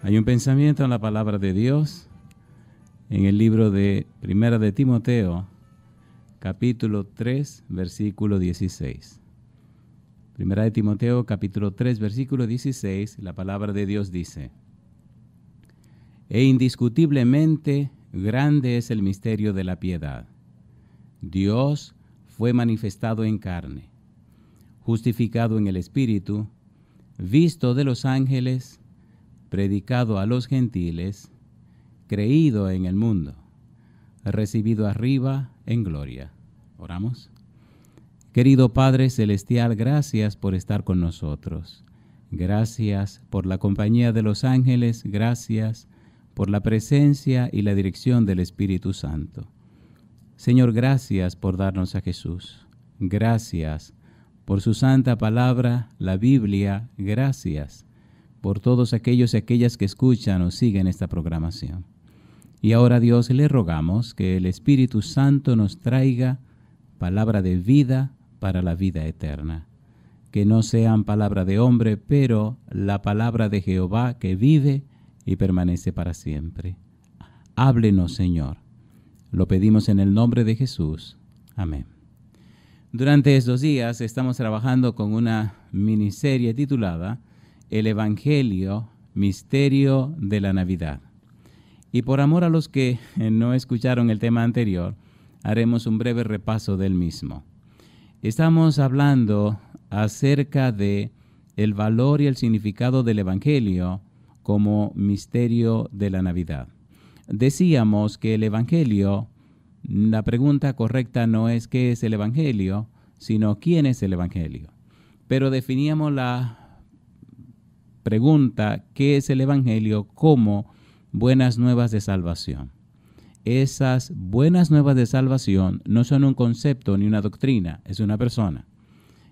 Hay un pensamiento en la palabra de Dios en el libro de Primera de Timoteo, capítulo 3, versículo 16. Primera de Timoteo, capítulo 3, versículo 16, la palabra de Dios dice: E indiscutiblemente grande es el misterio de la piedad. Dios fue manifestado en carne, justificado en el Espíritu, visto de los ángeles, predicado a los gentiles, creído en el mundo, recibido arriba en gloria. Oramos. Querido Padre Celestial, gracias por estar con nosotros. Gracias por la compañía de los ángeles, gracias por la presencia y la dirección del Espíritu Santo. Señor, gracias por darnos a Jesús. Gracias por su santa palabra, la Biblia. Gracias por todos aquellos y aquellas que escuchan o siguen esta programación. Y ahora, Dios, le rogamos que el Espíritu Santo nos traiga palabra de vida para la vida eterna. Que no sean palabra de hombre, pero la palabra de Jehová que vive y permanece para siempre. Háblenos, Señor. Lo pedimos en el nombre de Jesús. Amén. Durante estos días estamos trabajando con una miniserie titulada El Evangelio, Misterio de la Navidad. Y por amor a los que no escucharon el tema anterior, haremos un breve repaso del mismo. Estamos hablando acerca de el valor y el significado del Evangelio como misterio de la Navidad. Decíamos que el Evangelio, la pregunta correcta no es qué es el Evangelio, sino quién es el Evangelio. Pero definíamos la pregunta, ¿qué es el Evangelio?, como buenas nuevas de salvación. Esas buenas nuevas de salvación no son un concepto ni una doctrina, es una persona.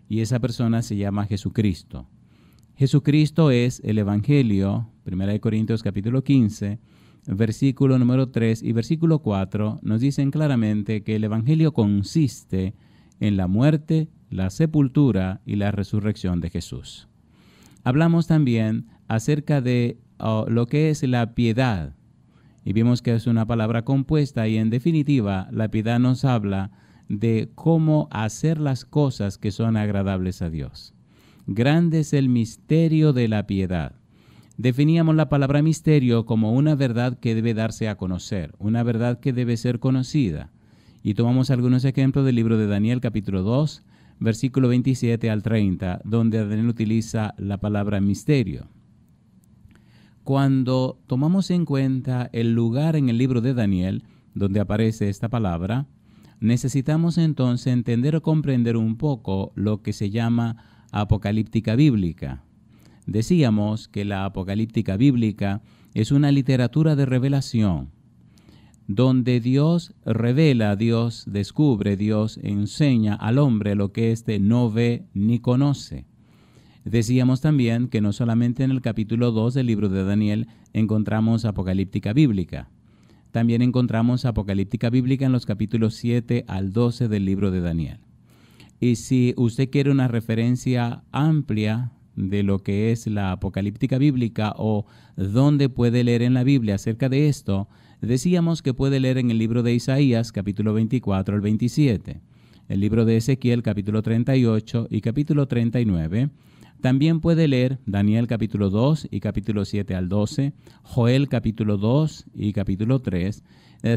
Y esa persona se llama Jesucristo. Jesucristo es el Evangelio. 1 Corintios capítulo 15, versículo número 3 y versículo 4 nos dicen claramente que el Evangelio consiste en la muerte, la sepultura y la resurrección de Jesús. Hablamos también acerca de lo que es la piedad, y vimos que es una palabra compuesta, y en definitiva la piedad nos habla de cómo hacer las cosas que son agradables a Dios. Grande es el misterio de la piedad. Definíamos la palabra misterio como una verdad que debe darse a conocer, una verdad que debe ser conocida. Y tomamos algunos ejemplos del libro de Daniel capítulo 2, versículo 27 al 30, donde Daniel utiliza la palabra misterio. Cuando tomamos en cuenta el lugar en el libro de Daniel donde aparece esta palabra, necesitamos entonces entender o comprender un poco lo que se llama apocalíptica bíblica. Decíamos que la apocalíptica bíblica es una literatura de revelación, donde Dios revela, Dios descubre, Dios enseña al hombre lo que éste no ve ni conoce. Decíamos también que no solamente en el capítulo 2 del libro de Daniel encontramos apocalíptica bíblica. También encontramos apocalíptica bíblica en los capítulos 7 al 12 del libro de Daniel. Y si usted quiere una referencia amplia de lo que es la apocalíptica bíblica o dónde puede leer en la Biblia acerca de esto, decíamos que puede leer en el libro de Isaías, capítulo 24 al 27, el libro de Ezequiel, capítulo 38 y capítulo 39. También puede leer Daniel capítulo 2 y capítulo 7 al 12, Joel capítulo 2 y capítulo 3,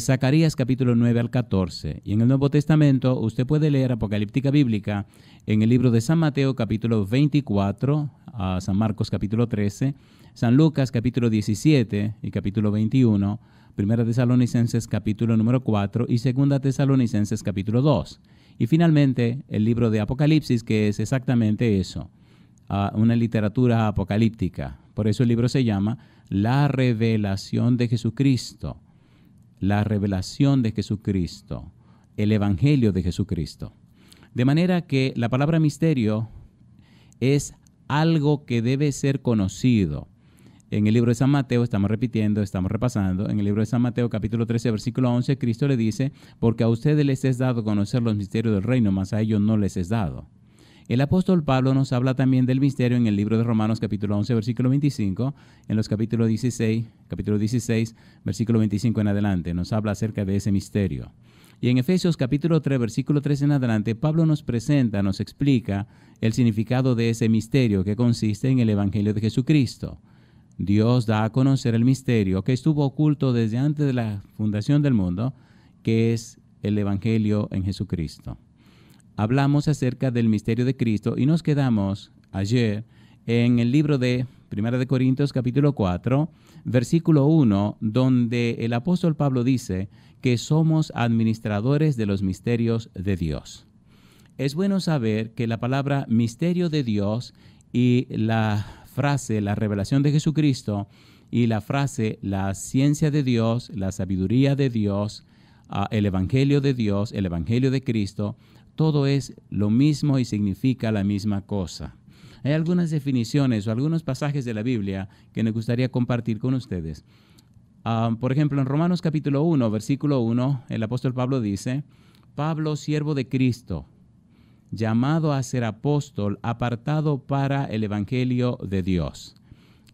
Zacarías capítulo 9 al 14. Y en el Nuevo Testamento usted puede leer apocalíptica bíblica en el libro de San Mateo capítulo 24, San Marcos capítulo 13, San Lucas capítulo 17 y capítulo 21, Primera Tesalonicenses capítulo número 4 y Segunda Tesalonicenses capítulo 2. Y finalmente el libro de Apocalipsis, que es exactamente eso, una literatura apocalíptica. Por eso el libro se llama La Revelación de Jesucristo. La Revelación de Jesucristo. El Evangelio de Jesucristo. De manera que la palabra misterio es algo que debe ser conocido. En el libro de San Mateo, estamos repasando, en el libro de San Mateo capítulo 13, versículo 11, Cristo le dice: porque a ustedes les es dado conocer los misterios del reino, mas a ellos no les es dado. El apóstol Pablo nos habla también del misterio en el libro de Romanos capítulo 11, versículo 25, en los capítulo 16, versículo 25 en adelante, nos habla acerca de ese misterio. Y en Efesios capítulo 3, versículo 3 en adelante, Pablo nos presenta, nos explica el significado de ese misterio que consiste en el Evangelio de Jesucristo. Dios da a conocer el misterio que estuvo oculto desde antes de la fundación del mundo, que es el Evangelio en Jesucristo. Hablamos acerca del misterio de Cristo y nos quedamos ayer en el libro de 1 de Corintios capítulo 4, versículo 1, donde el apóstol Pablo dice que somos administradores de los misterios de Dios. Es bueno saber que la palabra misterio de Dios y la frase la revelación de Jesucristo y la frase la ciencia de Dios, la sabiduría de Dios, el Evangelio de Dios, el Evangelio de Cristo, todo es lo mismo y significa la misma cosa. Hay algunas definiciones o algunos pasajes de la Biblia que me gustaría compartir con ustedes. Por ejemplo, en Romanos capítulo 1, versículo 1, el apóstol Pablo dice: Pablo, siervo de Cristo, llamado a ser apóstol, apartado para el Evangelio de Dios.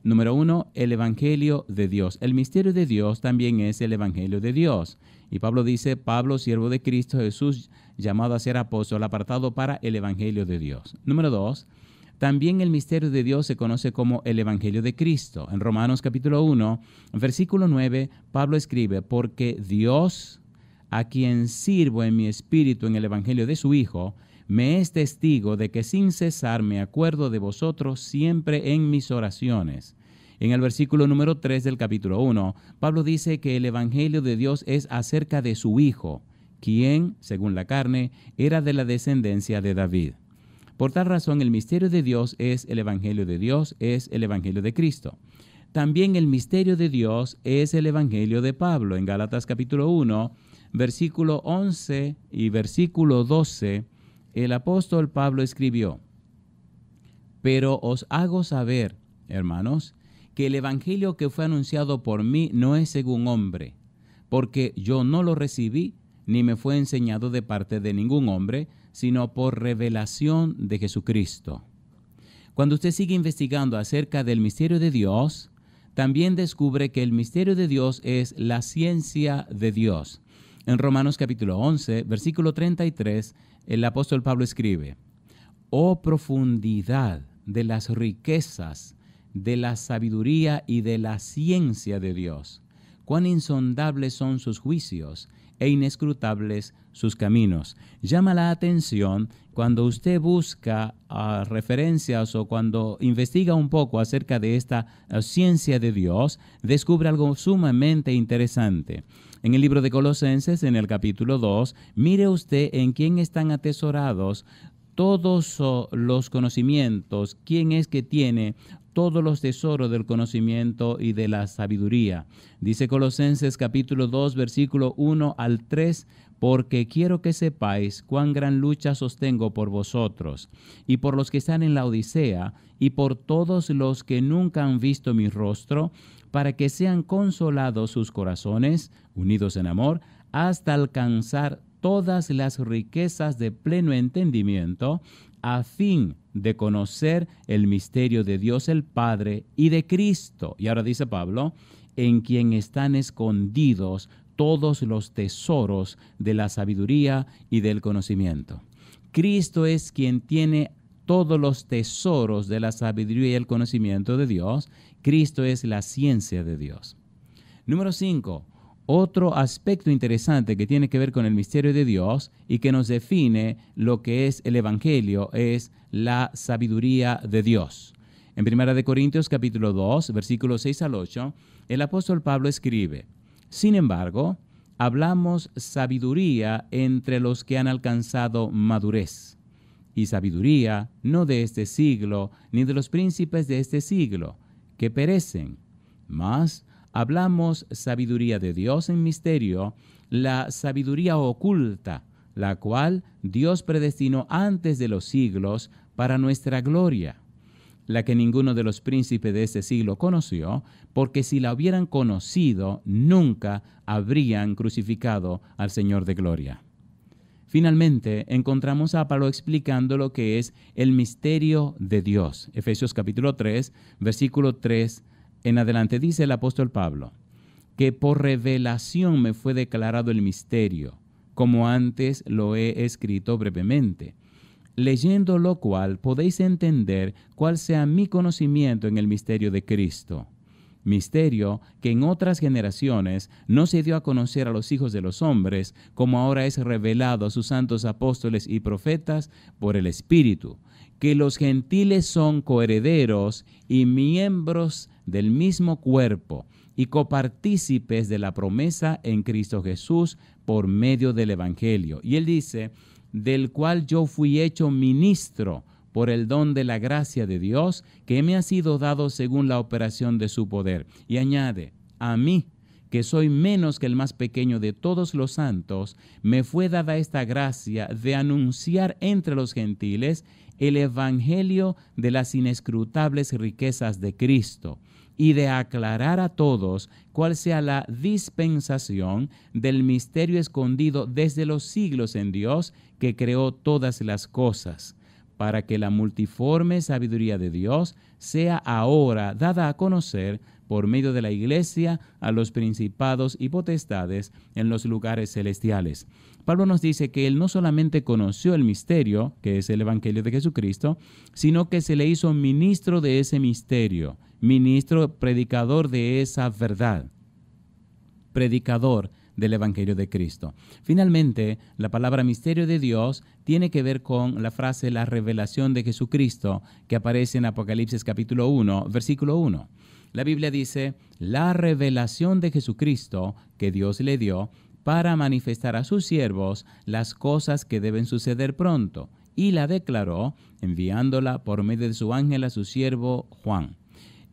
Número 1, el Evangelio de Dios. El misterio de Dios también es el Evangelio de Dios. Y Pablo dice: Pablo, siervo de Cristo Jesús, llamado a ser apóstol, apartado para el Evangelio de Dios. Número 2, también el misterio de Dios se conoce como el Evangelio de Cristo. En Romanos capítulo 1, versículo 9, Pablo escribe: porque Dios, a quien sirvo en mi espíritu en el Evangelio de su Hijo, me es testigo de que sin cesar me acuerdo de vosotros siempre en mis oraciones. En el versículo número 3 del capítulo 1, Pablo dice que el Evangelio de Dios es acerca de su Hijo, quien, según la carne, era de la descendencia de David. Por tal razón, el misterio de Dios es el Evangelio de Dios, es el Evangelio de Cristo. También el misterio de Dios es el Evangelio de Pablo. En Gálatas capítulo 1, versículo 11 y versículo 12, el apóstol Pablo escribió: pero os hago saber, hermanos, que el Evangelio que fue anunciado por mí no es según hombre, porque yo no lo recibí, ni me fue enseñado de parte de ningún hombre, sino por revelación de Jesucristo. Cuando usted sigue investigando acerca del misterio de Dios, también descubre que el misterio de Dios es la ciencia de Dios. En Romanos capítulo 11, versículo 33, el apóstol Pablo escribe: oh profundidad de las riquezas, de la sabiduría y de la ciencia de Dios, cuán insondables son sus juicios e inescrutables sus caminos. Llama la atención cuando usted busca referencias o cuando investiga un poco acerca de esta ciencia de Dios, descubre algo sumamente interesante. En el libro de Colosenses, en el capítulo 2, mire usted en quién están atesorados todos los conocimientos, quién es que tiene todos los tesoros del conocimiento y de la sabiduría. Dice Colosenses capítulo 2, versículo 1 al 3, porque quiero que sepáis cuán gran lucha sostengo por vosotros, y por los que están en la Odisea, y por todos los que nunca han visto mi rostro, para que sean consolados sus corazones, unidos en amor, hasta alcanzar todas las riquezas de pleno entendimiento, a fin de conocer el misterio de Dios el Padre y de Cristo. Y ahora dice Pablo: en quien están escondidos todos los tesoros de la sabiduría y del conocimiento. Cristo es quien tiene todos los tesoros de la sabiduría y el conocimiento de Dios. Cristo es la ciencia de Dios. Número 5. Otro aspecto interesante que tiene que ver con el misterio de Dios y que nos define lo que es el Evangelio es la sabiduría de Dios. En 1 de Corintios capítulo 2, versículos 6 al 8, el apóstol Pablo escribe: sin embargo, hablamos sabiduría entre los que han alcanzado madurez, y sabiduría no de este siglo, ni de los príncipes de este siglo, que perecen, mas hablamos sabiduría de Dios en misterio, la sabiduría oculta, la cual Dios predestinó antes de los siglos para nuestra gloria, la que ninguno de los príncipes de este siglo conoció, porque si la hubieran conocido, nunca habrían crucificado al Señor de gloria. Finalmente, encontramos a Pablo explicando lo que es el misterio de Dios. Efesios capítulo 3, versículo 3 en adelante, dice el apóstol Pablo, que por revelación me fue declarado el misterio, como antes lo he escrito brevemente, leyendo lo cual podéis entender cuál sea mi conocimiento en el misterio de Cristo. Misterio que en otras generaciones no se dio a conocer a los hijos de los hombres, como ahora es revelado a sus santos apóstoles y profetas por el Espíritu, que los gentiles son coherederos y miembros del mismo cuerpo y copartícipes de la promesa en Cristo Jesús por medio del Evangelio. Y él dice, del cual yo fui hecho ministro por el don de la gracia de Dios, que me ha sido dado según la operación de su poder. Y añade, a mí, que soy menos que el más pequeño de todos los santos, me fue dada esta gracia de anunciar entre los gentiles el evangelio de las inescrutables riquezas de Cristo, y de aclarar a todos cuál sea la dispensación del misterio escondido desde los siglos en Dios, que creó todas las cosas, para que la multiforme sabiduría de Dios sea ahora dada a conocer por medio de la Iglesia a los principados y potestades en los lugares celestiales. Pablo nos dice que él no solamente conoció el misterio, que es el Evangelio de Jesucristo, sino que se le hizo ministro de ese misterio, ministro predicador de esa verdad, predicador del Evangelio de Cristo. Finalmente, la palabra misterio de Dios tiene que ver con la frase la revelación de Jesucristo que aparece en Apocalipsis capítulo 1, versículo 1. La Biblia dice, la revelación de Jesucristo que Dios le dio para manifestar a sus siervos las cosas que deben suceder pronto, y la declaró enviándola por medio de su ángel a su siervo Juan.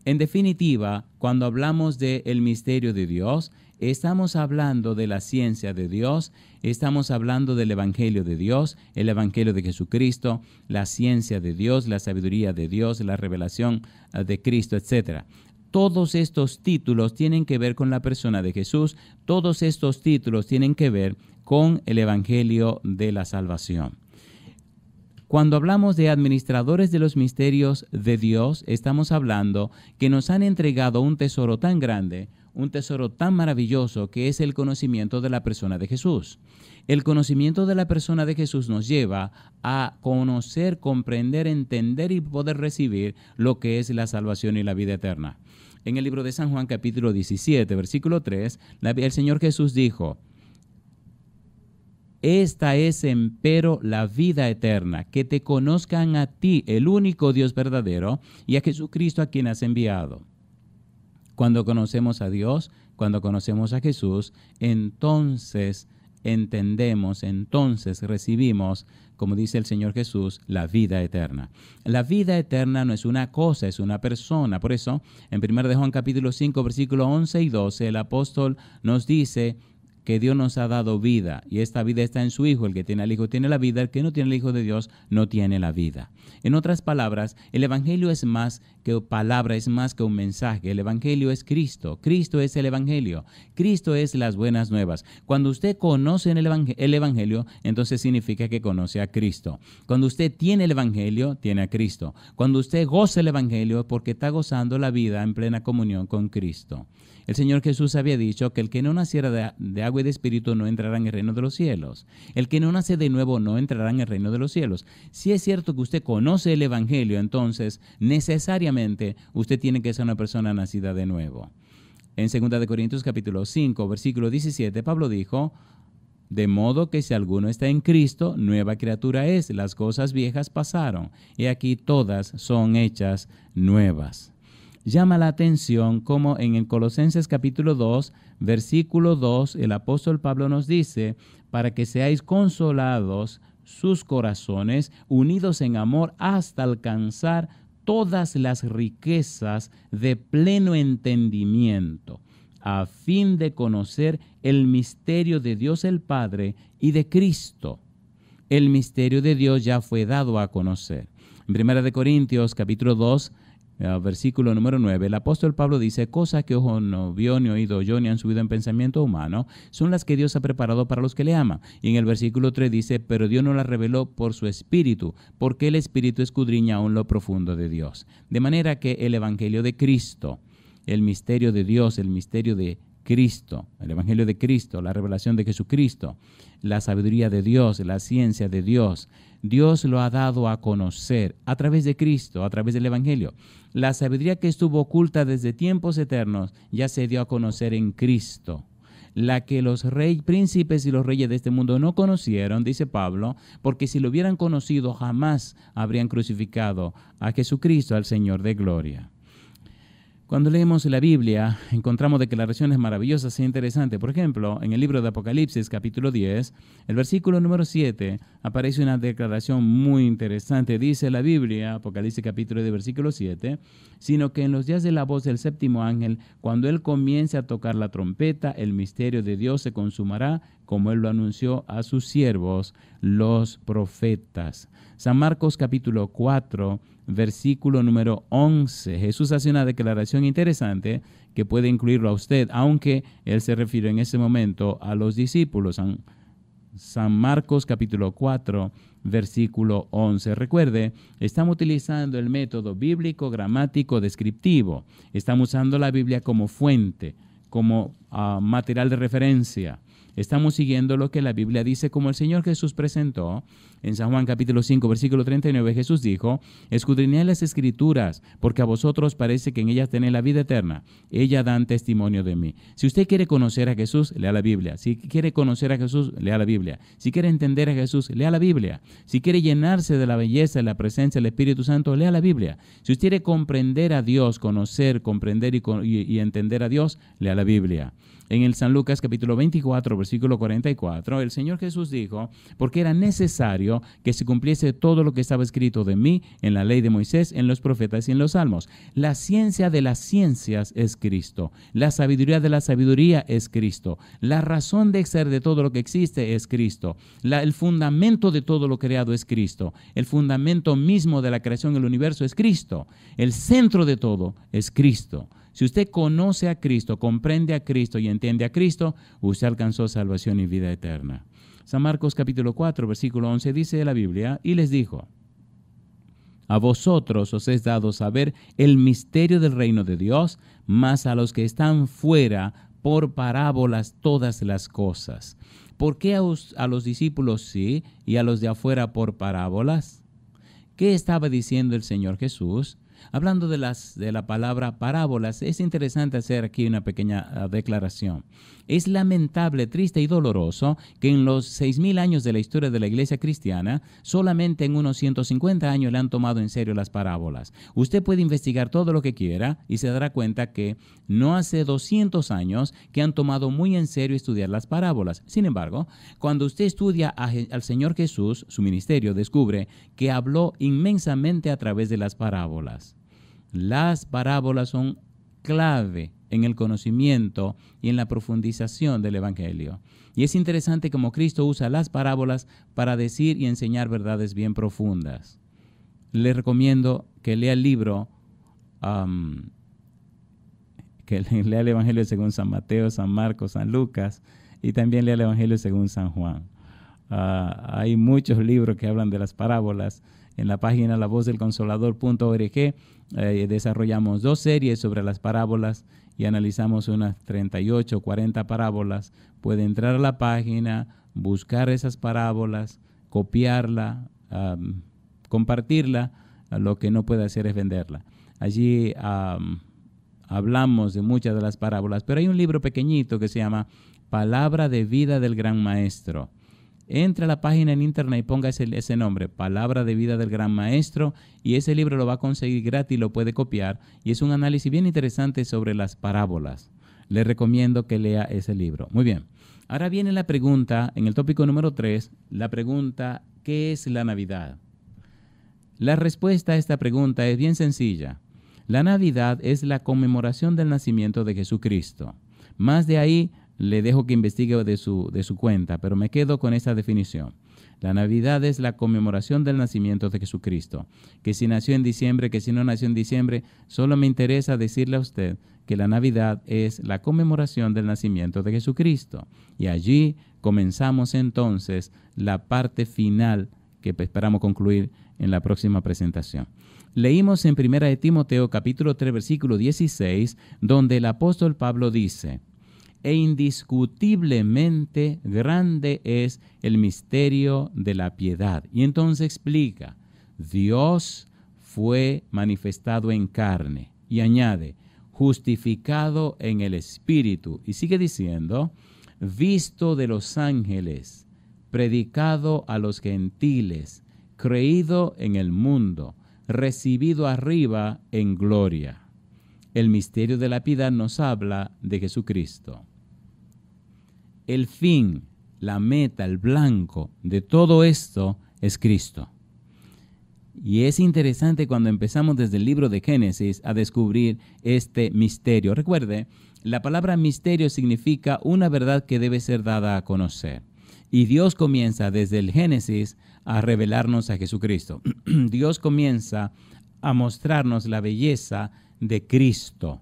En definitiva, cuando hablamos del misterio de Dios, estamos hablando de la ciencia de Dios, estamos hablando del Evangelio de Dios, el Evangelio de Jesucristo, la ciencia de Dios, la sabiduría de Dios, la revelación de Cristo, etc. Todos estos títulos tienen que ver con la persona de Jesús, todos estos títulos tienen que ver con el Evangelio de la salvación. Cuando hablamos de administradores de los misterios de Dios, estamos hablando que nos han entregado un tesoro tan grande, un tesoro tan maravilloso que es el conocimiento de la persona de Jesús. El conocimiento de la persona de Jesús nos lleva a conocer, comprender, entender y poder recibir lo que es la salvación y la vida eterna. En el libro de San Juan, capítulo 17, versículo 3, el Señor Jesús dijo, esta es empero la vida eterna, que te conozcan a ti, el único Dios verdadero, y a Jesucristo a quien has enviado. Cuando conocemos a Dios, cuando conocemos a Jesús, entonces entendemos, entonces recibimos, como dice el Señor Jesús, la vida eterna. La vida eterna no es una cosa, es una persona. Por eso, en 1 de Juan capítulo 5, versículos 11 y 12, el apóstol nos dice que Dios nos ha dado vida y esta vida está en su Hijo. El que tiene al Hijo tiene la vida, el que no tiene al Hijo de Dios no tiene la vida. En otras palabras, el Evangelio es más que palabra, es más que un mensaje. El Evangelio es Cristo. Cristo es el Evangelio. Cristo es las buenas nuevas. Cuando usted conoce el Evangelio, entonces significa que conoce a Cristo. Cuando usted tiene el Evangelio, tiene a Cristo. Cuando usted goza el Evangelio, es porque está gozando la vida en plena comunión con Cristo. El Señor Jesús había dicho que el que no naciera de agua y de espíritu no entrará en el reino de los cielos. El que no nace de nuevo no entrará en el reino de los cielos. Si es cierto que usted conoce el Evangelio, entonces necesariamente usted tiene que ser una persona nacida de nuevo. En 2 de Corintios capítulo 5, versículo 17, Pablo dijo, de modo que si alguno está en Cristo, nueva criatura es, las cosas viejas pasaron, y aquí todas son hechas nuevas. Llama la atención como en el Colosenses capítulo 2, versículo 2, el apóstol Pablo nos dice, para que seáis consolados sus corazones, unidos en amor hasta alcanzar todas las riquezas de pleno entendimiento, a fin de conocer el misterio de Dios el Padre y de Cristo. El misterio de Dios ya fue dado a conocer. En 1 de Corintios capítulo 2, versículo número 9, el apóstol Pablo dice, cosas que ojo no vio, ni oído oyó, ni han subido en pensamiento humano, son las que Dios ha preparado para los que le aman. Y en el versículo 3 dice, pero Dios no las reveló por su Espíritu, porque el Espíritu escudriña aún lo profundo de Dios. De manera que el Evangelio de Cristo, el misterio de Dios, el misterio de Cristo, el Evangelio de Cristo, la revelación de Jesucristo, la sabiduría de Dios, la ciencia de Dios, Dios lo ha dado a conocer a través de Cristo, a través del Evangelio. La sabiduría que estuvo oculta desde tiempos eternos ya se dio a conocer en Cristo. La que los príncipes y los reyes de este mundo no conocieron, dice Pablo, porque si lo hubieran conocido jamás habrían crucificado a Jesucristo, al Señor de gloria. Cuando leemos la Biblia, encontramos declaraciones maravillosas e interesantes. Por ejemplo, en el libro de Apocalipsis, capítulo 10, el versículo número 7, aparece una declaración muy interesante. Dice la Biblia, Apocalipsis capítulo 10, versículo 7, sino que en los días de la voz del séptimo ángel, cuando él comience a tocar la trompeta, el misterio de Dios se consumará, como él lo anunció a sus siervos, los profetas. San Marcos capítulo 4, versículo número 11. Jesús hace una declaración interesante que puede incluirlo a usted, aunque él se refiere en ese momento a los discípulos. San Marcos capítulo 4, versículo 11. Recuerde, estamos utilizando el método bíblico, gramático, descriptivo. Estamos usando la Biblia como fuente, como material de referencia. Estamos siguiendo lo que la Biblia dice, como el Señor Jesús presentó. En San Juan capítulo 5, versículo 39, Jesús dijo, escudriñad las Escrituras, porque a vosotros parece que en ellas tenéis la vida eterna. Ellas dan testimonio de mí. Si usted quiere conocer a Jesús, lea la Biblia. Si quiere conocer a Jesús, lea la Biblia. Si quiere entender a Jesús, lea la Biblia. Si quiere llenarse de la belleza y la presencia del Espíritu Santo, lea la Biblia. Si usted quiere comprender a Dios, conocer, comprender y entender a Dios, lea la Biblia. En el San Lucas capítulo 24, versículo 44, el Señor Jesús dijo, porque era necesario que se cumpliese todo lo que estaba escrito de mí en la ley de Moisés, en los profetas y en los salmos. La ciencia de las ciencias es Cristo. La sabiduría de la sabiduría es Cristo. La razón de ser de todo lo que existe es Cristo. El fundamento de todo lo creado es Cristo. El fundamento mismo de la creación del universo es Cristo. El centro de todo es Cristo. Si usted conoce a Cristo, comprende a Cristo y entiende a Cristo, usted alcanzó salvación y vida eterna. San Marcos capítulo 4, versículo 11 dice la Biblia, y les dijo, a vosotros os es dado saber el misterio del reino de Dios, mas a los que están fuera por parábolas todas las cosas. ¿Por qué a los discípulos sí y a los de afuera por parábolas? ¿Qué estaba diciendo el Señor Jesús? Hablando de la palabra parábolas, es interesante hacer aquí una pequeña declaración. Es lamentable, triste y doloroso que en los 6,000 años de la historia de la iglesia cristiana, solamente en unos 150 años le han tomado en serio las parábolas. Usted puede investigar todo lo que quiera y se dará cuenta que no hace 200 años que han tomado muy en serio estudiar las parábolas. Sin embargo, cuando usted estudia al Señor Jesús, su ministerio, descubre que habló inmensamente a través de las parábolas. Las parábolas son clave en el conocimiento y en la profundización del Evangelio. Y es interesante cómo Cristo usa las parábolas para decir y enseñar verdades bien profundas. Le recomiendo que lea el libro, que lea el Evangelio según San Mateo, San Marcos, San Lucas, y también lea el Evangelio según San Juan. Hay muchos libros que hablan de las parábolas. En la página lavozdelconsolador.org desarrollamos 2 series sobre las parábolas y analizamos unas 38 o 40 parábolas. Puede entrar a la página, buscar esas parábolas, copiarla, compartirla. Lo que no puede hacer es venderla. Allí hablamos de muchas de las parábolas, pero hay un libro pequeñito que se llama Palabra de Vida del Gran Maestro. Entra a la página en internet y ponga ese nombre, Palabra de Vida del Gran Maestro, y ese libro lo va a conseguir gratis, lo puede copiar, y es un análisis bien interesante sobre las parábolas. Le recomiendo que lea ese libro. Muy bien, ahora viene la pregunta, en el tópico número 3, la pregunta, ¿qué es la Navidad? La respuesta a esta pregunta es bien sencilla. La Navidad es la conmemoración del nacimiento de Jesucristo. Más de ahí le dejo que investigue de su cuenta, pero me quedo con esta definición. La Navidad es la conmemoración del nacimiento de Jesucristo. Que si nació en diciembre, que si no nació en diciembre, solo me interesa decirle a usted que la Navidad es la conmemoración del nacimiento de Jesucristo. Y allí comenzamos entonces la parte final que esperamos concluir en la próxima presentación. Leímos en 1 de Timoteo capítulo 3 versículo 16, donde el apóstol Pablo dice: e indiscutiblemente grande es el misterio de la piedad. Y entonces explica: Dios fue manifestado en carne. Y añade: justificado en el Espíritu. Y sigue diciendo: visto de los ángeles, predicado a los gentiles, creído en el mundo, recibido arriba en gloria. El misterio de la piedad nos habla de Jesucristo. El fin, la meta, el blanco de todo esto es Cristo. Y es interesante cuando empezamos desde el libro de Génesis a descubrir este misterio. Recuerde, la palabra misterio significa una verdad que debe ser dada a conocer. Y Dios comienza desde el Génesis a revelarnos a Jesucristo. Dios comienza a mostrarnos la belleza de Cristo.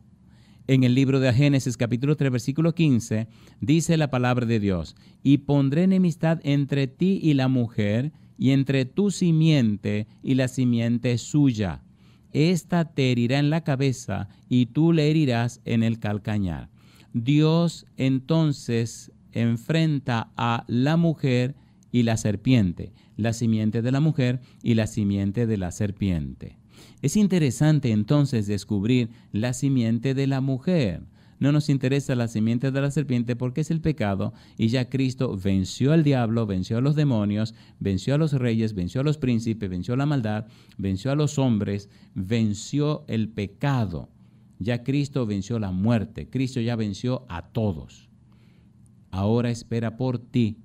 En el libro de Génesis capítulo 3 versículo 15 dice la palabra de Dios: y pondré enemistad entre ti y la mujer, y entre tu simiente y la simiente suya. Esta te herirá en la cabeza y tú le herirás en el calcañar. Dios entonces enfrenta a la mujer y la serpiente, la simiente de la mujer y la simiente de la serpiente. Es interesante entonces descubrir la simiente de la mujer. No nos interesa la simiente de la serpiente porque es el pecado, y ya Cristo venció al diablo, venció a los demonios, venció a los reyes, venció a los príncipes, venció la maldad, venció a los hombres, venció el pecado. Ya Cristo venció la muerte, Cristo ya venció a todos. Ahora espera por ti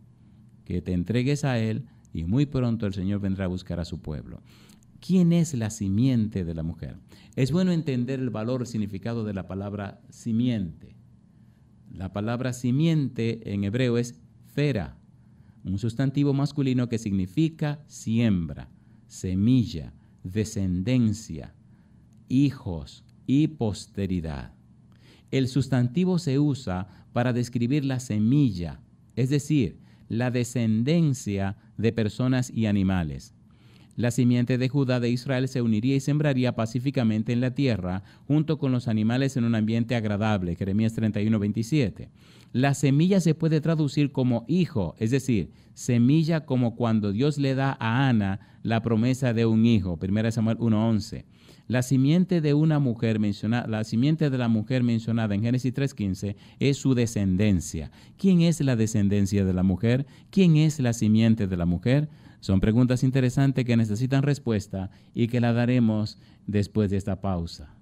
que te entregues a Él, y muy pronto el Señor vendrá a buscar a su pueblo. ¿Quién es la simiente de la mujer? Es bueno entender el valor, el significado de la palabra simiente. La palabra simiente en hebreo es fera, un sustantivo masculino que significa siembra, semilla, descendencia, hijos y posteridad. El sustantivo se usa para describir la semilla, es decir, la descendencia de personas y animales. La simiente de Judá de Israel se uniría y sembraría pacíficamente en la tierra, junto con los animales en un ambiente agradable. Jeremías 31:27. La semilla se puede traducir como hijo, es decir, semilla como cuando Dios le da a Ana la promesa de un hijo. 1 Samuel 1:11. La simiente de una mujer la simiente de la mujer mencionada en Génesis 3:15 es su descendencia. ¿Quién es la descendencia de la mujer? ¿Quién es la simiente de la mujer? Son preguntas interesantes que necesitan respuesta y que la daremos después de esta pausa.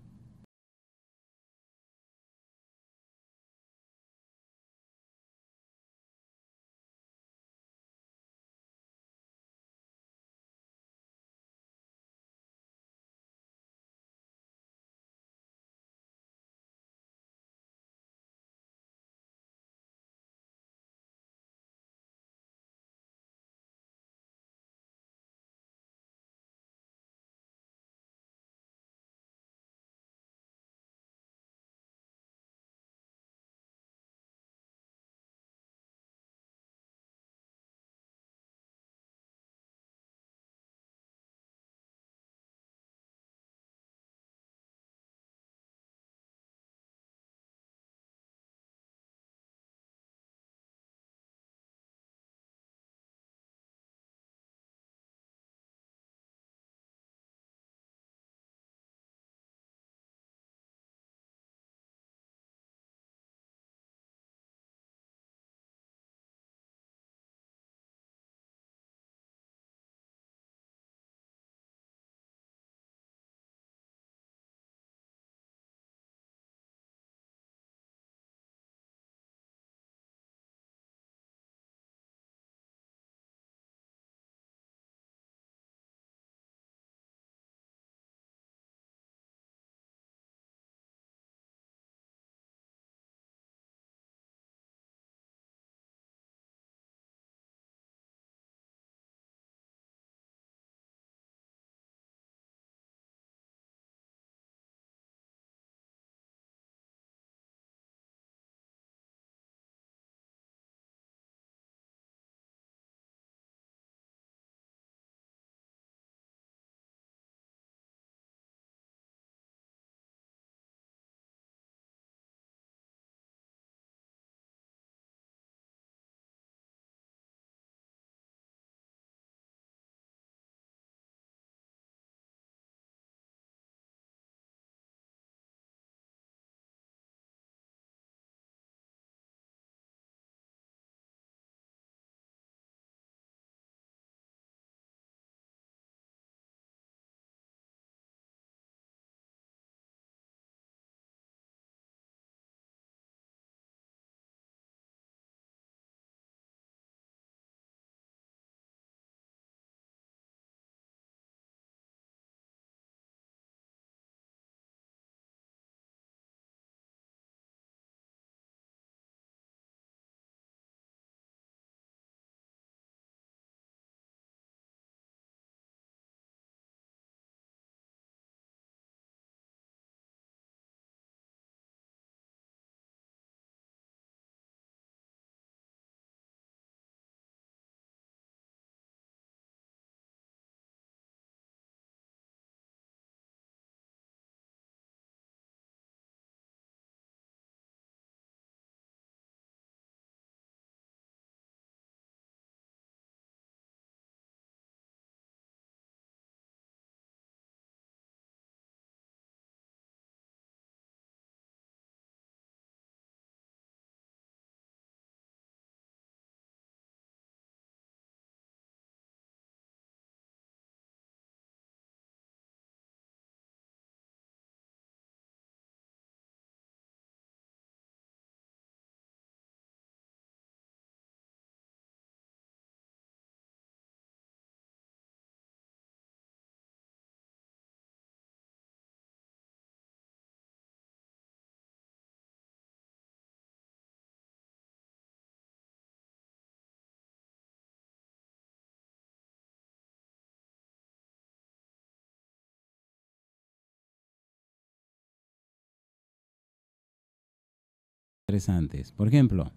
interesantes. Por ejemplo,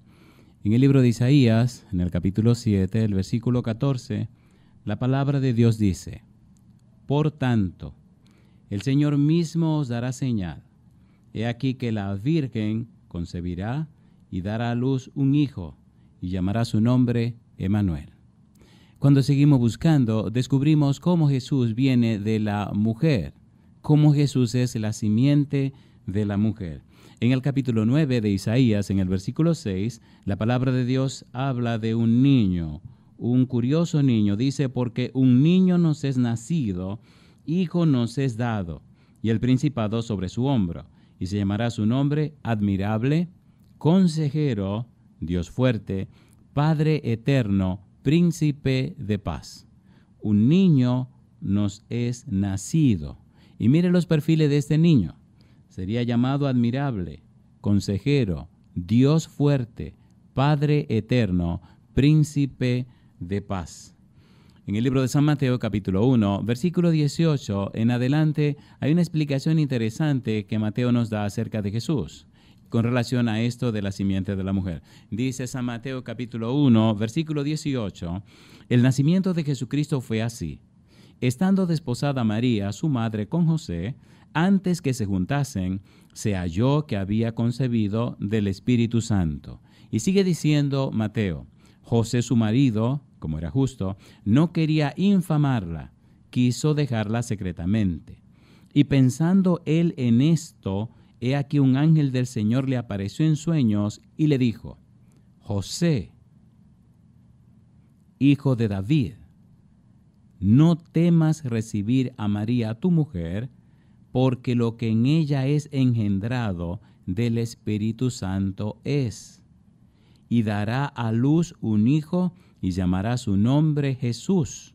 en el libro de Isaías, en el capítulo 7, el versículo 14, la palabra de Dios dice: Por tanto, el Señor mismo os dará señal. He aquí que la Virgen concebirá y dará a luz un hijo, y llamará su nombre Emmanuel. Cuando seguimos buscando, descubrimos cómo Jesús viene de la mujer, cómo Jesús es la simiente de la mujer. En el capítulo 9 de Isaías, en el versículo 6, la palabra de Dios habla de un niño, un curioso niño. Dice: porque un niño nos es nacido, hijo nos es dado, y el principado sobre su hombro, y se llamará su nombre Admirable, Consejero, Dios fuerte, Padre eterno, Príncipe de paz. Un niño nos es nacido. Y mire los perfiles de este niño. Sería llamado Admirable, Consejero, Dios fuerte, Padre eterno, Príncipe de paz. En el libro de San Mateo, capítulo 1, versículo 18, en adelante, hay una explicación interesante que Mateo nos da acerca de Jesús, con relación a esto de la simiente de la mujer. Dice San Mateo, capítulo 1, versículo 18, el nacimiento de Jesucristo fue así. Estando desposada María, su madre, con José, antes que se juntasen, se halló que había concebido del Espíritu Santo. Y sigue diciendo Mateo: José, su marido, como era justo, no quería infamarla, quiso dejarla secretamente. Y pensando él en esto, he aquí un ángel del Señor le apareció en sueños y le dijo: José, hijo de David, no temas recibir a María tu mujer, porque lo que en ella es engendrado del Espíritu Santo es. Y dará a luz un hijo y llamará su nombre Jesús,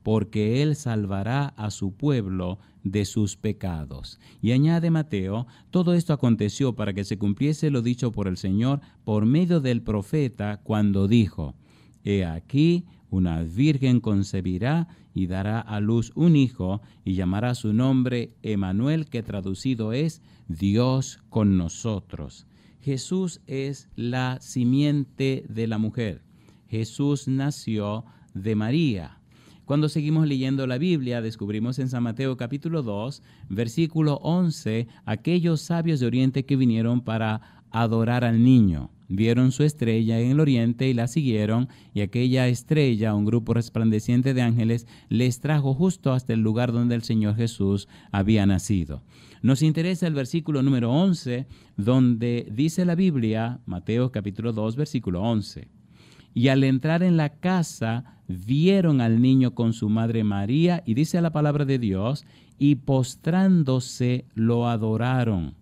porque él salvará a su pueblo de sus pecados. Y añade Mateo: todo esto aconteció para que se cumpliese lo dicho por el Señor por medio del profeta, cuando dijo: He aquí, una virgen concebirá y dará a luz un hijo, y llamará su nombre Emmanuel, que traducido es Dios con nosotros. Jesús es la simiente de la mujer. Jesús nació de María. Cuando seguimos leyendo la Biblia, descubrimos en San Mateo capítulo 2, versículo 11, aquellos sabios de Oriente que vinieron para adorar al niño. Vieron su estrella en el oriente y la siguieron, y aquella estrella, un grupo resplandeciente de ángeles, les trajo justo hasta el lugar donde el Señor Jesús había nacido. Nos interesa el versículo número 11, donde dice la Biblia, Mateo capítulo 2, versículo 11. Y al entrar en la casa, vieron al niño con su madre María, y dice la palabra de Dios, y postrándose lo adoraron.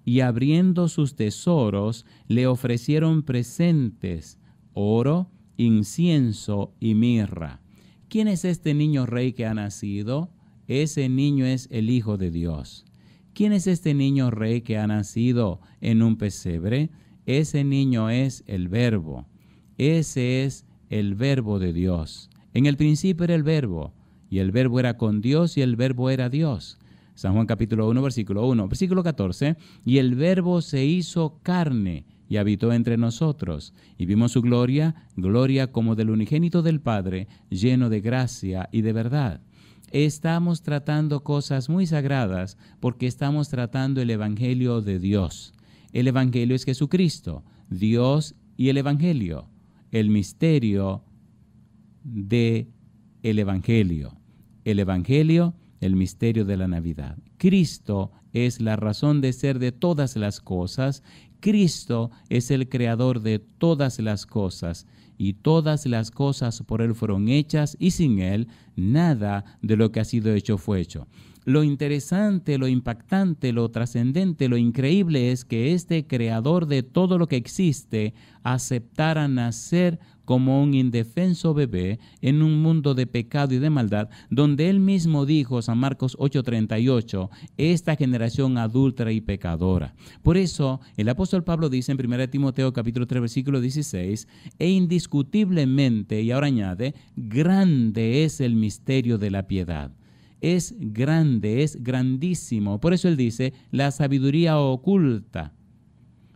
Y abriendo sus tesoros, le ofrecieron presentes, oro, incienso y mirra. ¿Quién es este niño rey que ha nacido? Ese niño es el Hijo de Dios. ¿Quién es este niño rey que ha nacido en un pesebre? Ese niño es el Verbo. Ese es el Verbo de Dios. En el principio era el Verbo, y el Verbo era con Dios, y el Verbo era Dios. San Juan capítulo 1, versículo 1. Versículo 14. Y el Verbo se hizo carne y habitó entre nosotros. Y vimos su gloria, gloria como del unigénito del Padre, lleno de gracia y de verdad. Estamos tratando cosas muy sagradas porque estamos tratando el Evangelio de Dios. El Evangelio es Jesucristo, Dios y el Evangelio. El misterio del Evangelio. El Evangelio, el misterio de la Navidad. Cristo es la razón de ser de todas las cosas. Cristo es el creador de todas las cosas. Y todas las cosas por Él fueron hechas, y sin Él nada de lo que ha sido hecho fue hecho. Lo interesante, lo impactante, lo trascendente, lo increíble es que este creador de todo lo que existe aceptara nacer como un indefenso bebé en un mundo de pecado y de maldad, donde él mismo dijo, San Marcos 8:38, esta generación adúltera y pecadora. Por eso el apóstol Pablo dice en 1 Timoteo capítulo 3 versículo 16, e indiscutiblemente, y ahora añade, grande es el misterio de la piedad. Es grande, es grandísimo. Por eso él dice, la sabiduría oculta.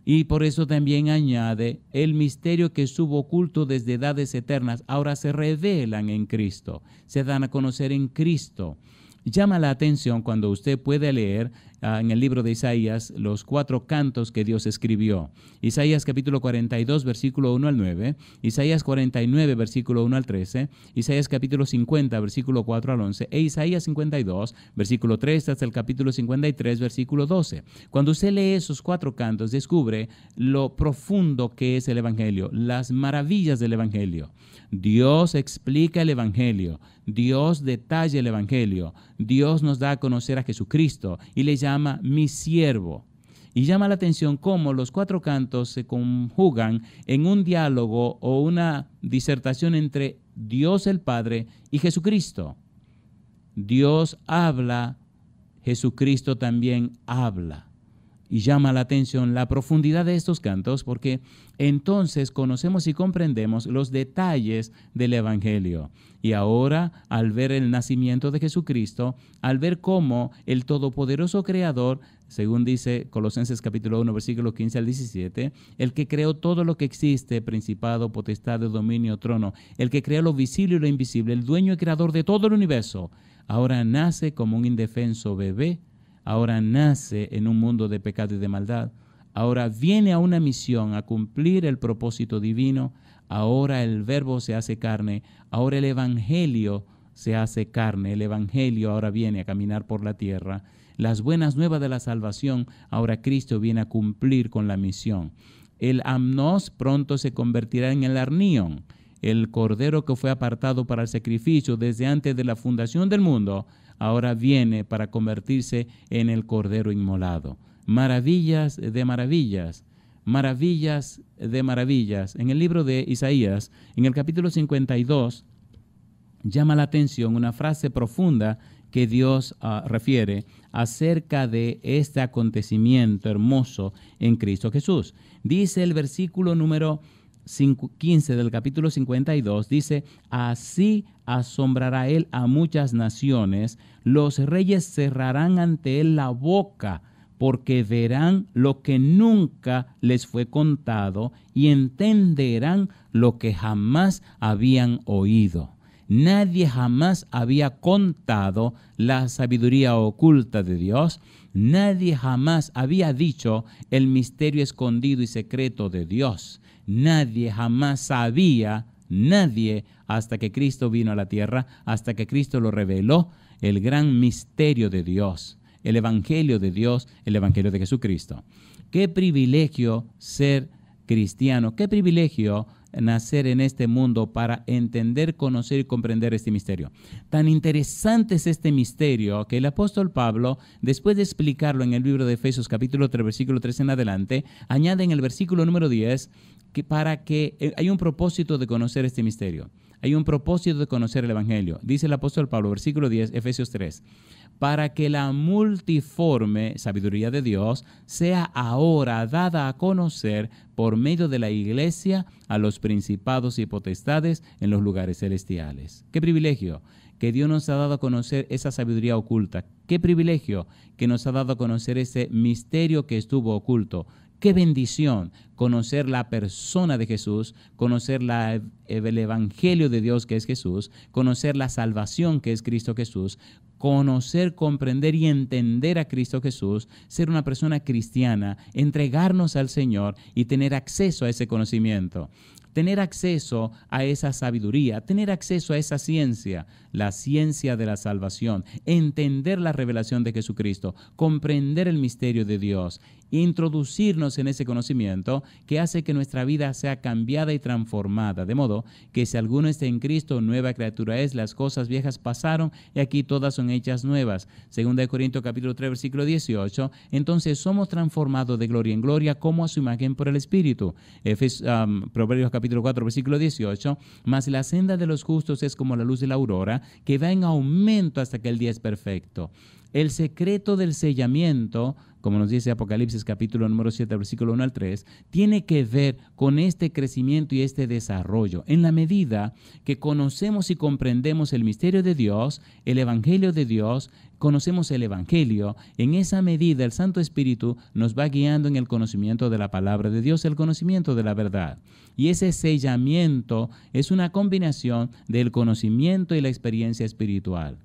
Y por eso también añade, el misterio que estuvo oculto desde edades eternas, ahora se revelan en Cristo, se dan a conocer en Cristo. Llama la atención cuando usted puede leer en el libro de Isaías los 4 cantos que Dios escribió. Isaías capítulo 42, versículo 1 al 9, Isaías 49, versículo 1 al 13, Isaías capítulo 50, versículo 4 al 11, e Isaías 52, versículo 3 hasta el capítulo 53, versículo 12. Cuando usted lee esos 4 cantos, descubre lo profundo que es el Evangelio, las maravillas del Evangelio. Dios explica el Evangelio, Dios detalla el Evangelio, Dios nos da a conocer a Jesucristo y le llama mi siervo. Y llama la atención cómo los 4 cantos se conjugan en un diálogo o una disertación entre Dios el Padre y Jesucristo. Dios habla, Jesucristo también habla. Y llama la atención la profundidad de estos cantos porque entonces conocemos y comprendemos los detalles del Evangelio. Y ahora, al ver el nacimiento de Jesucristo, al ver cómo el todopoderoso Creador, según dice Colosenses capítulo 1, versículo 15 al 17, el que creó todo lo que existe, principado, potestad, dominio, trono, el que creó lo visible y lo invisible, el dueño y creador de todo el universo, ahora nace como un indefenso bebé. Ahora nace en un mundo de pecado y de maldad. Ahora viene a una misión, a cumplir el propósito divino. Ahora el Verbo se hace carne. Ahora el Evangelio se hace carne. El Evangelio ahora viene a caminar por la tierra. Las buenas nuevas de la salvación, ahora Cristo viene a cumplir con la misión. El Amnos pronto se convertirá en el Arnión. El Cordero que fue apartado para el sacrificio desde antes de la fundación del mundo, ahora viene para convertirse en el Cordero inmolado. Maravillas de maravillas, maravillas de maravillas. En el libro de Isaías, en el capítulo 52, llama la atención una frase profunda que Dios refiere acerca de este acontecimiento hermoso en Cristo Jesús. Dice el versículo número 15 del capítulo 52, dice, así asombrará él a muchas naciones, los reyes cerrarán ante él la boca, porque verán lo que nunca les fue contado y entenderán lo que jamás habían oído. Nadie jamás había contado la sabiduría oculta de Dios. Nadie jamás había dicho el misterio escondido y secreto de Dios. Nadie jamás sabía, nadie, hasta que Cristo vino a la tierra, hasta que Cristo lo reveló, el gran misterio de Dios, el Evangelio de Dios, el Evangelio de Jesucristo. Qué privilegio ser cristiano, qué privilegio nacer en este mundo para entender, conocer y comprender este misterio. Tan interesante es este misterio que el apóstol Pablo, después de explicarlo en el libro de Efesios capítulo 3, versículo 3 en adelante, añade en el versículo número 10 que hay un propósito de conocer este misterio. Hay un propósito de conocer el Evangelio. Dice el apóstol Pablo, versículo 10, Efesios 3, para que la multiforme sabiduría de Dios sea ahora dada a conocer por medio de la iglesia a los principados y potestades en los lugares celestiales. ¡Qué privilegio! Que Dios nos ha dado a conocer esa sabiduría oculta. ¡Qué privilegio! Que nos ha dado a conocer ese misterio que estuvo oculto. ¡Qué bendición! Conocer la persona de Jesús, conocer el Evangelio de Dios que es Jesús, conocer la salvación que es Cristo Jesús, conocer, comprender y entender a Cristo Jesús, ser una persona cristiana, entregarnos al Señor y tener acceso a ese conocimiento. Tener acceso a esa sabiduría, tener acceso a esa ciencia, la ciencia de la salvación, entender la revelación de Jesucristo, comprender el misterio de Dios, introducirnos en ese conocimiento que hace que nuestra vida sea cambiada y transformada, de modo que si alguno está en Cristo, nueva criatura es, las cosas viejas pasaron y aquí todas son hechas nuevas. Segunda de Corintios capítulo 3, versículo 18, entonces somos transformados de gloria en gloria como a su imagen por el Espíritu. Proverbios capítulo 4, versículo 18, mas la senda de los justos es como la luz de la aurora, que va en aumento hasta que el día es perfecto. El secreto del sellamiento, como nos dice Apocalipsis capítulo número 7, versículo 1 al 3, tiene que ver con este crecimiento y este desarrollo. En la medida que conocemos y comprendemos el misterio de Dios, el Evangelio de Dios, conocemos el Evangelio, en esa medida el Santo Espíritu nos va guiando en el conocimiento de la palabra de Dios, el conocimiento de la verdad. Y ese sellamiento es una combinación del conocimiento y la experiencia espiritual.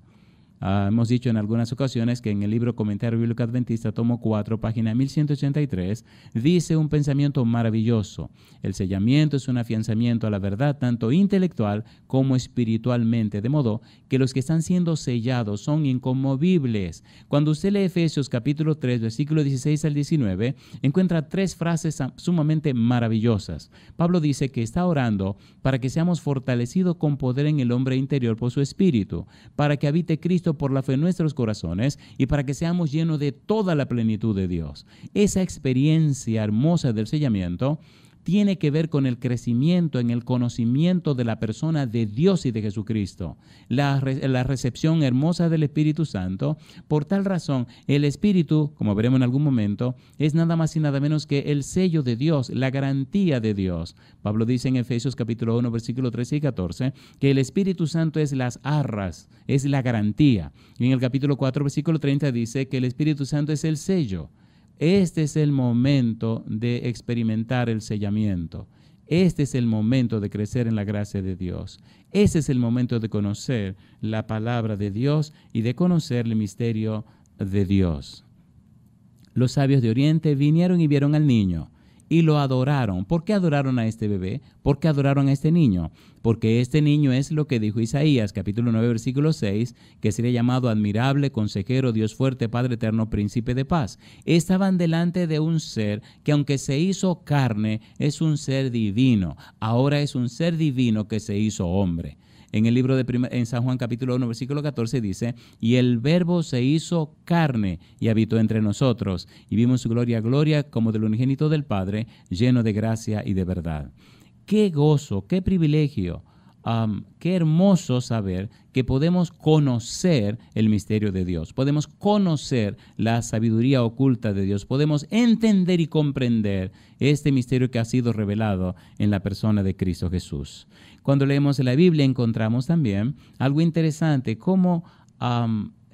Hemos dicho en algunas ocasiones que en el libro Comentario Bíblico Adventista, tomo 4, página 1183, dice un pensamiento maravilloso. El sellamiento es un afianzamiento a la verdad, tanto intelectual como espiritualmente, de modo que los que están siendo sellados son inconmovibles. Cuando usted lee Efesios capítulo 3, versículo 16 al 19, encuentra 3 frases sumamente maravillosas. Pablo dice que está orando para que seamos fortalecidos con poder en el hombre interior por su espíritu, para que habite Cristo por la fe en nuestros corazones y para que seamos llenos de toda la plenitud de Dios. Esa experiencia hermosa del sellamiento tiene que ver con el crecimiento en el conocimiento de la persona de Dios y de Jesucristo, la recepción hermosa del Espíritu Santo. Por tal razón, el Espíritu, como veremos en algún momento, es nada más y nada menos que el sello de Dios, la garantía de Dios. Pablo dice en Efesios capítulo 1, versículos 13 y 14, que el Espíritu Santo es las arras, es la garantía. Y en el capítulo 4, versículo 30 dice que el Espíritu Santo es el sello. Este es el momento de experimentar el sellamiento. Este es el momento de crecer en la gracia de Dios. Este es el momento de conocer la palabra de Dios y de conocer el misterio de Dios. Los sabios de Oriente vinieron y vieron al niño y lo adoraron. ¿Por qué adoraron a este bebé? ¿Por qué adoraron a este niño? Porque este niño es lo que dijo Isaías, capítulo 9, versículo 6, que sería llamado admirable, consejero, Dios fuerte, Padre eterno, príncipe de paz. Estaban delante de un ser que, aunque se hizo carne, es un ser divino. Ahora es un ser divino que se hizo hombre. En el libro en San Juan capítulo 1, versículo 14 dice, y el verbo se hizo carne y habitó entre nosotros, y vimos su gloria, gloria como del unigénito del Padre, lleno de gracia y de verdad. Qué gozo, qué privilegio, qué hermoso saber que podemos conocer el misterio de Dios, podemos conocer la sabiduría oculta de Dios, podemos entender y comprender este misterio que ha sido revelado en la persona de Cristo Jesús. Cuando leemos la Biblia encontramos también algo interesante, como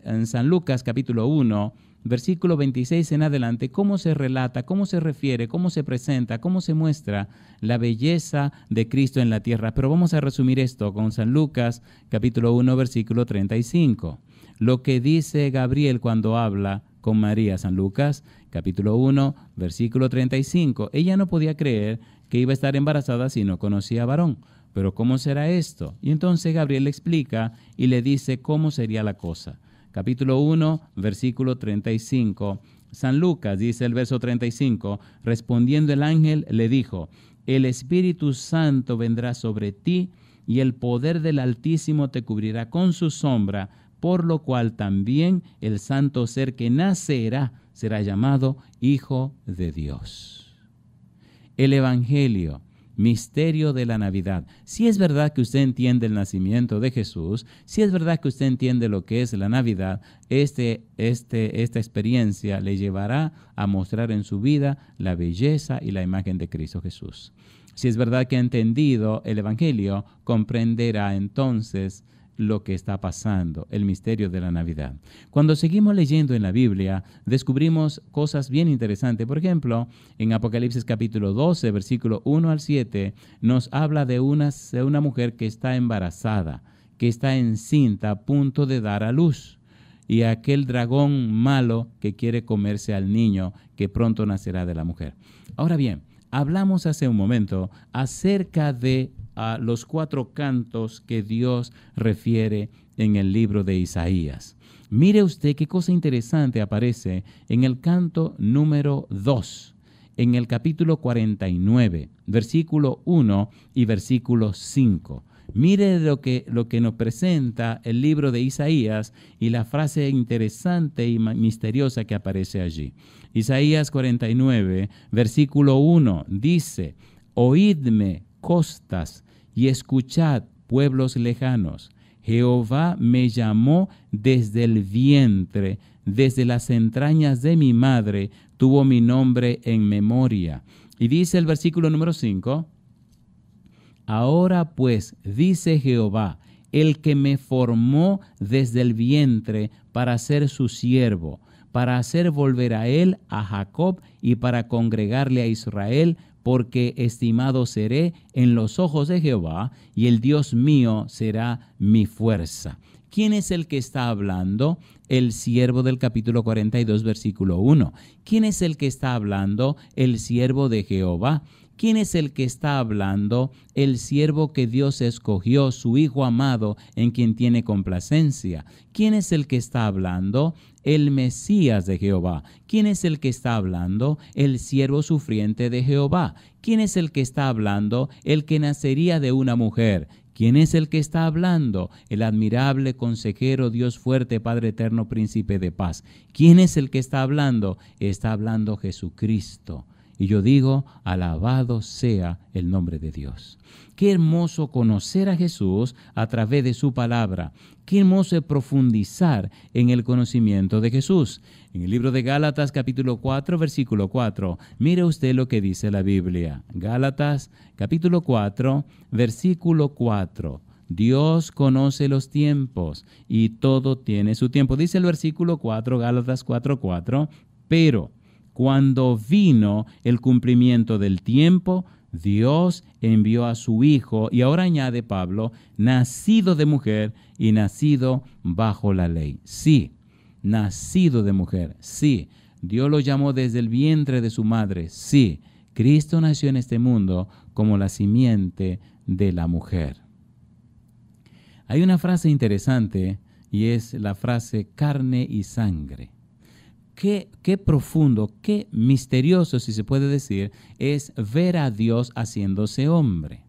en San Lucas capítulo 1, versículo 26 en adelante, cómo se relata, cómo se refiere, cómo se presenta, cómo se muestra la belleza de Cristo en la tierra. Pero vamos a resumir esto con San Lucas, capítulo 1, versículo 35. Lo que dice Gabriel cuando habla con María, San Lucas, capítulo 1, versículo 35. Ella no podía creer que iba a estar embarazada si no conocía varón. ¿Pero cómo será esto? Y entonces Gabriel le explica y le dice cómo sería la cosa. Capítulo 1, versículo 35. San Lucas dice el verso 35, respondiendo el ángel le dijo, el Espíritu Santo vendrá sobre ti y el poder del Altísimo te cubrirá con su sombra, por lo cual también el santo ser que nacerá será llamado Hijo de Dios. El Evangelio, misterio de la Navidad. Si es verdad que usted entiende el nacimiento de Jesús, si es verdad que usted entiende lo que es la Navidad, esta experiencia le llevará a mostrar en su vida la belleza y la imagen de Cristo Jesús. Si es verdad que ha entendido el Evangelio, comprenderá entonces lo que está pasando, el misterio de la Navidad. Cuando seguimos leyendo en la Biblia, descubrimos cosas bien interesantes. Por ejemplo, en Apocalipsis capítulo 12, versículo 1 al 7, nos habla de una mujer que está embarazada, que está encinta, a punto de dar a luz. Y aquel dragón malo que quiere comerse al niño que pronto nacerá de la mujer. Ahora bien, hablamos hace un momento acerca de los 4 cantos que Dios refiere en el libro de Isaías. Mire usted qué cosa interesante aparece en el canto número 2, en el capítulo 49, versículo 1 y versículo 5. Mire lo que nos presenta el libro de Isaías y la frase interesante y misteriosa que aparece allí. Isaías 49, versículo 1 dice, oídme, costas, y escuchad, pueblos lejanos. Jehová me llamó desde el vientre, desde las entrañas de mi madre tuvo mi nombre en memoria. Y dice el versículo número 5, ahora pues, dice Jehová, el que me formó desde el vientre para ser su siervo, para hacer volver a él a Jacob y para congregarle a Israel, porque estimado seré en los ojos de Jehová y el Dios mío será mi fuerza. ¿Quién es el que está hablando? El siervo del capítulo 42, versículo 1. ¿Quién es el que está hablando? El siervo de Jehová. ¿Quién es el que está hablando? El siervo que Dios escogió, su Hijo amado, en quien tiene complacencia. ¿Quién es el que está hablando? El Mesías de Jehová. ¿Quién es el que está hablando? El siervo sufriente de Jehová. ¿Quién es el que está hablando? El que nacería de una mujer. ¿Quién es el que está hablando? El admirable consejero, Dios fuerte, Padre eterno, príncipe de paz. ¿Quién es el que está hablando? Está hablando Jesucristo. Y yo digo, alabado sea el nombre de Dios. Qué hermoso conocer a Jesús a través de su palabra. Qué hermoso profundizar en el conocimiento de Jesús. En el libro de Gálatas, capítulo 4, versículo 4, mire usted lo que dice la Biblia. Gálatas, capítulo 4, versículo 4. Dios conoce los tiempos y todo tiene su tiempo. Dice el versículo 4, Gálatas 4:4, pero cuando vino el cumplimiento del tiempo, Dios envió a su Hijo, y ahora añade Pablo, nacido de mujer y nacido bajo la ley. Sí, nacido de mujer, sí. Dios lo llamó desde el vientre de su madre, sí. Cristo nació en este mundo como la simiente de la mujer. Hay una frase interesante y es la frase carne y sangre. Qué profundo, qué misterioso, si se puede decir, es ver a Dios haciéndose hombre.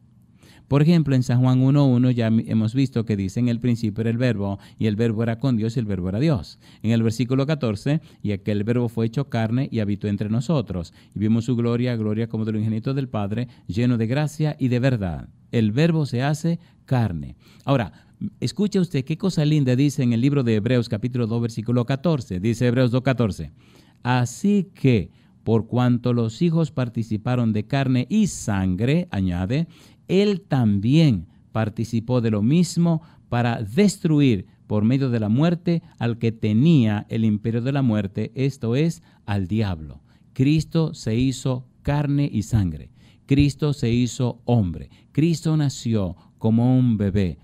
Por ejemplo, en San Juan 1:1 ya hemos visto que dice, en el principio era el verbo, y el verbo era con Dios, y el verbo era Dios. En el versículo 14, y aquel verbo fue hecho carne y habitó entre nosotros. Y vimos su gloria, gloria como del unigénito del Padre, lleno de gracia y de verdad. El verbo se hace carne. Ahora, escuche usted qué cosa linda dice en el libro de Hebreos, capítulo 2, versículo 14. Dice Hebreos 2:14. Así que, por cuanto los hijos participaron de carne y sangre, añade, Él también participó de lo mismo para destruir por medio de la muerte al que tenía el imperio de la muerte, esto es, al diablo. Cristo se hizo carne y sangre. Cristo se hizo hombre. Cristo nació como un bebé.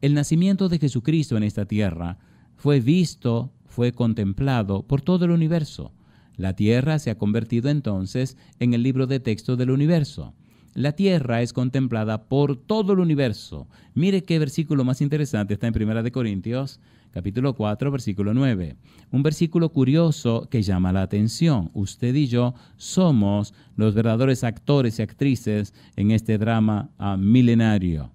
El nacimiento de Jesucristo en esta tierra fue visto, fue contemplado por todo el universo. La tierra se ha convertido entonces en el libro de texto del universo. La tierra es contemplada por todo el universo. Mire qué versículo más interesante está en 1 Corintios, capítulo 4, versículo 9. Un versículo curioso que llama la atención. Usted y yo somos los verdaderos actores y actrices en este drama milenario.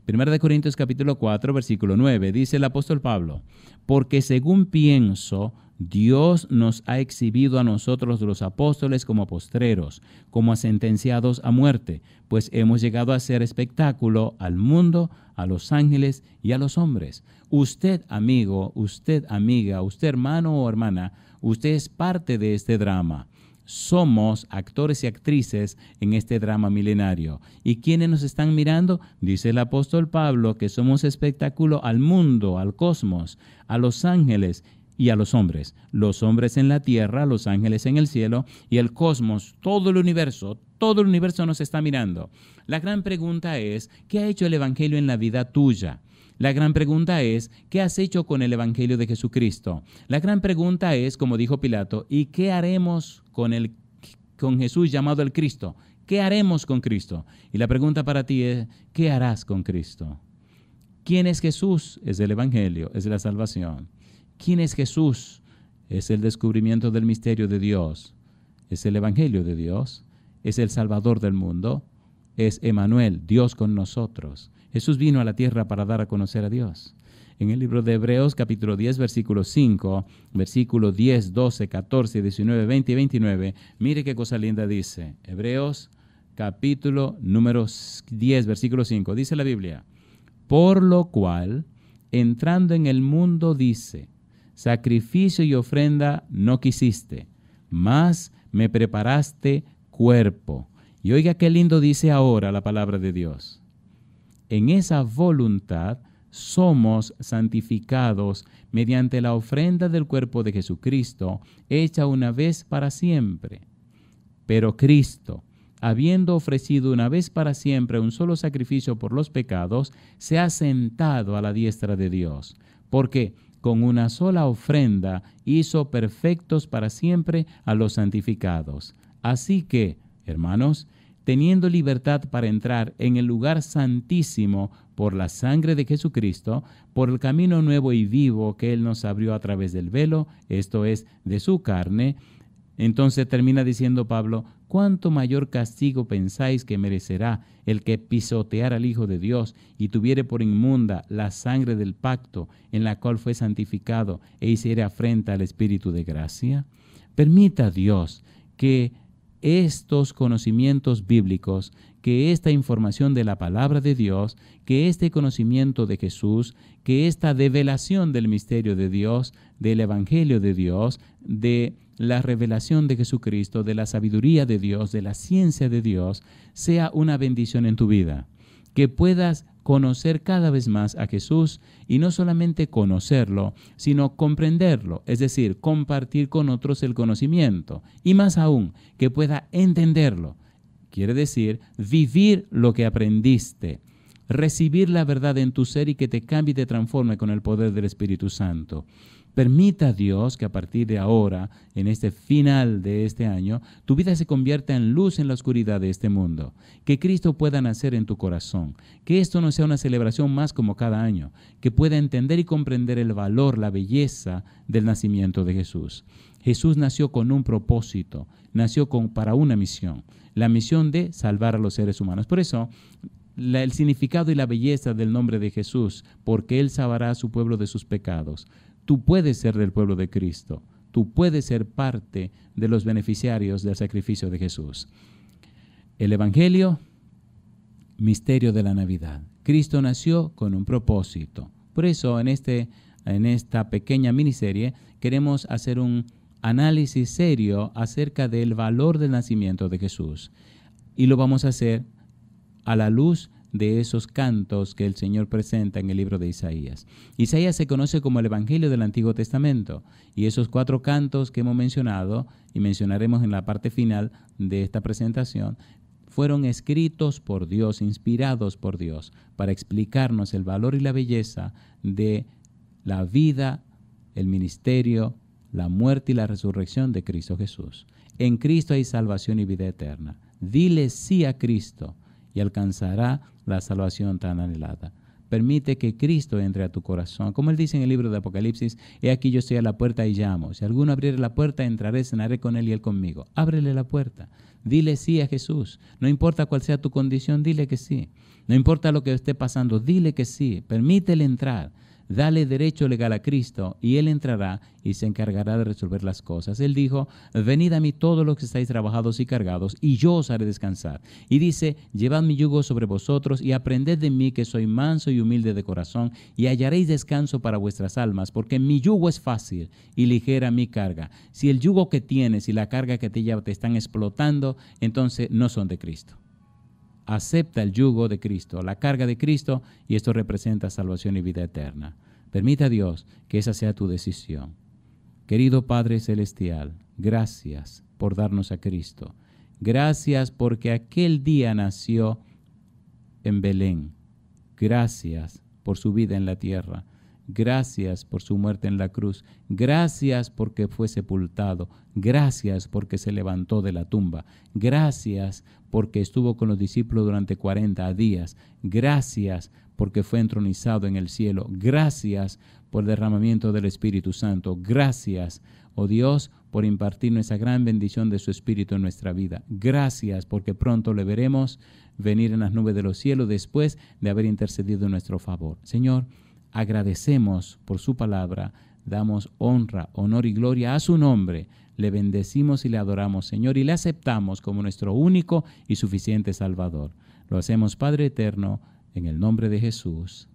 1 Corintios capítulo 4, versículo 9, dice el apóstol Pablo, porque según pienso, Dios nos ha exhibido a nosotros los apóstoles como postreros, como sentenciados a muerte, pues hemos llegado a ser espectáculo al mundo, a los ángeles y a los hombres. Usted, amigo, usted, amiga, usted, hermano o hermana, usted es parte de este drama. Somos actores y actrices en este drama milenario. ¿Y quiénes nos están mirando? Dice el apóstol Pablo que somos espectáculo al mundo, al cosmos, a los ángeles y a los hombres. Los hombres en la tierra, los ángeles en el cielo y el cosmos, todo el universo nos está mirando. La gran pregunta es, ¿qué ha hecho el Evangelio en la vida tuya? La gran pregunta es, ¿qué has hecho con el Evangelio de Jesucristo? La gran pregunta es, como dijo Pilato, ¿y qué haremos con Jesús llamado el Cristo? ¿Qué haremos con Cristo? Y la pregunta para ti es, ¿qué harás con Cristo? ¿Quién es Jesús? Es el Evangelio, es la salvación. ¿Quién es Jesús? Es el descubrimiento del misterio de Dios. Es el Evangelio de Dios. Es el Salvador del mundo. Es Emmanuel, Dios con nosotros. Jesús vino a la tierra para dar a conocer a Dios. En el libro de Hebreos, capítulo 10, versículo 5, versículo 10, 12, 14, 19, 20 y 29, mire qué cosa linda dice. Hebreos, capítulo número 10, versículo 5, dice la Biblia, por lo cual, entrando en el mundo, dice, sacrificio y ofrenda no quisiste, mas me preparaste cuerpo. Y oiga qué lindo dice ahora la palabra de Dios. En esa voluntad somos santificados mediante la ofrenda del cuerpo de Jesucristo, hecha una vez para siempre. Pero Cristo, habiendo ofrecido una vez para siempre un solo sacrificio por los pecados, se ha sentado a la diestra de Dios, porque con una sola ofrenda hizo perfectos para siempre a los santificados. Así que, hermanos, teniendo libertad para entrar en el lugar santísimo por la sangre de Jesucristo, por el camino nuevo y vivo que Él nos abrió a través del velo, esto es, de su carne. Entonces termina diciendo Pablo, ¿cuánto mayor castigo pensáis que merecerá el que pisoteara al Hijo de Dios y tuviere por inmunda la sangre del pacto en la cual fue santificado e hiciere afrenta al Espíritu de gracia? Permita Dios que estos conocimientos bíblicos, que esta información de la palabra de Dios, que este conocimiento de Jesús, que esta develación del misterio de Dios, del Evangelio de Dios, de la revelación de Jesucristo, de la sabiduría de Dios, de la ciencia de Dios, sea una bendición en tu vida. Que puedas conocer cada vez más a Jesús y no solamente conocerlo, sino comprenderlo, es decir, compartir con otros el conocimiento y más aún, que pueda entenderlo. Quiere decir, vivir lo que aprendiste, recibir la verdad en tu ser y que te cambie y te transforme con el poder del Espíritu Santo. Permita a Dios que a partir de ahora, en este final de este año, tu vida se convierta en luz en la oscuridad de este mundo. Que Cristo pueda nacer en tu corazón. Que esto no sea una celebración más como cada año. Que pueda entender y comprender el valor, la belleza del nacimiento de Jesús. Jesús nació con un propósito, nació para una misión. La misión de salvar a los seres humanos. Por eso, el significado y la belleza del nombre de Jesús, porque Él salvará a su pueblo de sus pecados. Tú puedes ser del pueblo de Cristo. Tú puedes ser parte de los beneficiarios del sacrificio de Jesús. El Evangelio, misterio de la Navidad. Cristo nació con un propósito. Por eso, en esta pequeña miniserie, queremos hacer un análisis serio acerca del valor del nacimiento de Jesús. Y lo vamos a hacer a la luz de esos cantos que el Señor presenta en el libro de Isaías. Isaías se conoce como el Evangelio del Antiguo Testamento, y esos 4 cantos que hemos mencionado, y mencionaremos en la parte final de esta presentación, fueron escritos por Dios, inspirados por Dios, para explicarnos el valor y la belleza de la vida, el ministerio, la muerte y la resurrección de Cristo Jesús. En Cristo hay salvación y vida eterna. Dile sí a Cristo y alcanzará la salvación tan anhelada. Permite que Cristo entre a tu corazón. Como Él dice en el libro de Apocalipsis, he aquí yo estoy a la puerta y llamo. Si alguno abriere la puerta, entraré, cenaré con Él y Él conmigo. Ábrele la puerta. Dile sí a Jesús. No importa cuál sea tu condición, dile que sí. No importa lo que esté pasando, dile que sí. Permítele entrar. Dale derecho legal a Cristo y Él entrará y se encargará de resolver las cosas. Él dijo, venid a mí todos los que estáis trabajados y cargados y yo os haré descansar. Y dice, llevad mi yugo sobre vosotros y aprended de mí que soy manso y humilde de corazón y hallaréis descanso para vuestras almas, porque mi yugo es fácil y ligera mi carga. Si el yugo que tienes y la carga que te lleva te están explotando, entonces no son de Cristo. Acepta el yugo de Cristo, la carga de Cristo, y esto representa salvación y vida eterna. Permita a Dios que esa sea tu decisión. Querido Padre Celestial, gracias por darnos a Cristo. Gracias porque aquel día nació en Belén. Gracias por su vida en la tierra. Gracias por su muerte en la cruz. Gracias porque fue sepultado. Gracias porque se levantó de la tumba. Gracias porque estuvo con los discípulos durante 40 días. Gracias porque fue entronizado en el cielo. Gracias por el derramamiento del Espíritu Santo. Gracias, oh Dios, por impartirnos esa gran bendición de su Espíritu en nuestra vida. Gracias porque pronto le veremos venir en las nubes de los cielos después de haber intercedido en nuestro favor. Señor, agradecemos por su palabra, damos honra, honor y gloria a su nombre, le bendecimos y le adoramos, Señor, y le aceptamos como nuestro único y suficiente Salvador. Lo hacemos, Padre eterno, en el nombre de Jesús.